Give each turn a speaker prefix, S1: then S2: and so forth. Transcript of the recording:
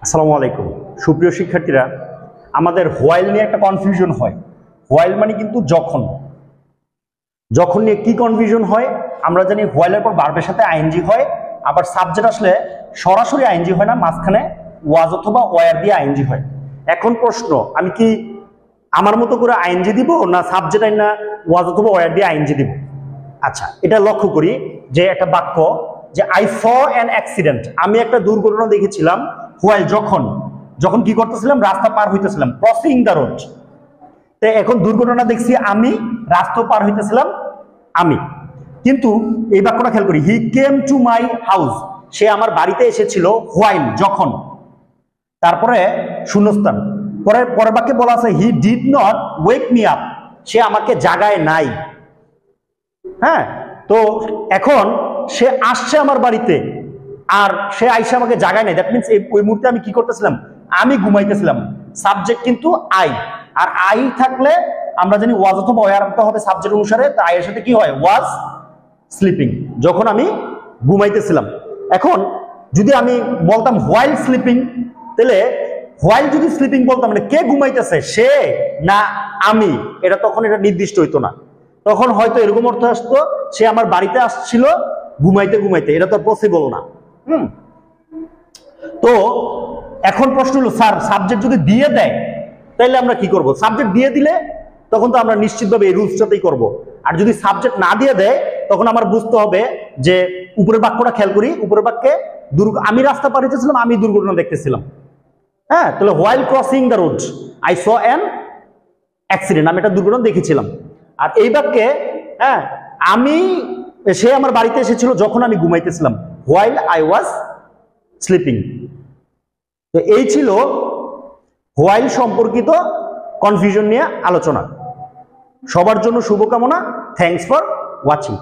S1: আসসালামু আলাইকুম সুপ্রিয় শিক্ষার্থীরা, আমাদের হোয়াইল নিয়ে একটা কনফিউশন হয়। হোয়াইল মানে কিন্তু যখন যখন নিয়ে কি কনফিউশন হয় আমরা জানি, হোয়াইলের পর ভার্বের সাথে আইএনজি হয়, আবার সাবজেক্ট আসলে সরাসরি আইএনজি হয় না, মাঝখানে ওয়াজ অথবা ওয়ার দিয়ে আইএনজি হয়। এখন প্রশ্ন, আমি কি আমার মতো করে আইএনজি দিব না সাবজেক্ট আইন না ওয়াজ অথবা ওয়ার দিয়ে আইএনজি দিব? আচ্ছা, এটা লক্ষ্য করি যে একটা বাক্য যে আই স অ্যান অ্যাক্সিডেন্ট, আমি একটা দুর্ঘটনা দেখেছিলাম। হোয়াইল যখন কি করতেছিলাম, রাস্তা পার হইতেছিলাম, ক্রসিং দ্য রোড। তো এখন দুর্ঘটনা দেখছি আমি, রাস্তা পার হইতেছিলাম আমি। কিন্তু এই বাক্যটা খেয়াল করি, হি কেম টু মাই হাউস, সে আমার বাড়িতে এসেছিল হোয়াইল যখন। তারপরে শূন্যস্থান, পরের বাক্যে বলা আছে he did not wake me up, সে আমাকে জাগায় নাই। হ্যাঁ, তো এখন সে আসছে আমার বাড়িতে আর সে আইসা আমাকে জাগায় নাই, দ্যাট মিনস ওই মুহূর্তে আমি কি করতেছিলাম, আমি ঘুমাইতেছিলাম। সাবজেক্ট কিন্তু আই, আর আই থাকলে আমরা জানি ওয়াজ অথবা ওয়ার হবে সাবজেক্ট অনুসারে। তা আই এর সাথে কি হয়, ওয়াজ স্লিপিং, যখন আমি ঘুমাইতেছিলাম। এখন যদি আমি বলতাম হোয়াইল স্লিপিং, তাহলে হোয়াইল যদি স্লিপিং বলতাম মানে কে ঘুমাইতেছে, সে না আমি, এটা তখন এটা নির্দিষ্ট হইতো না। তখন হয়তো এরকম অর্থ আসতো সে আমার বাড়িতে আসছিল ঘুমাইতে ঘুমাইতে, এটা তো পসিবল না। তো এখন প্রশ্ন হলো, স্যার সাবজেক্ট যদি দিয়ে দেয় তাহলে আমরা কি করব? সাবজেক্ট দিয়ে দিলে তখন তো আমরা নিশ্চিতভাবে এই রুলসটাতেই করব। আর যদি সাবজেক্ট না দিয়ে দেয় তখন আমার বুঝতে হবে যে উপরের বাক্যটা খেয়াল করি, উপরের বাক্যে আমি রাস্তা পার হইতেছিলাম, আমি দুর্ঘটনা দেখতেছিলাম। হ্যাঁ, তাহলে while crossing the road I saw an accident, আমি একটা দুর্ঘটনা দেখেছিলাম। আর এই বাক্যে হ্যাঁ, সে আমার বাড়িতে এসেছিল যখন আমি ঘুমাইতেছিলাম, হোয়াইল আই ওয়াজ স্লিপিং। তো এই ছিল হোয়াইল সম্পর্কিত কনফিউশন নিয়ে আলোচনা। সবার জন্য শুভকামনা। Thanks for watching.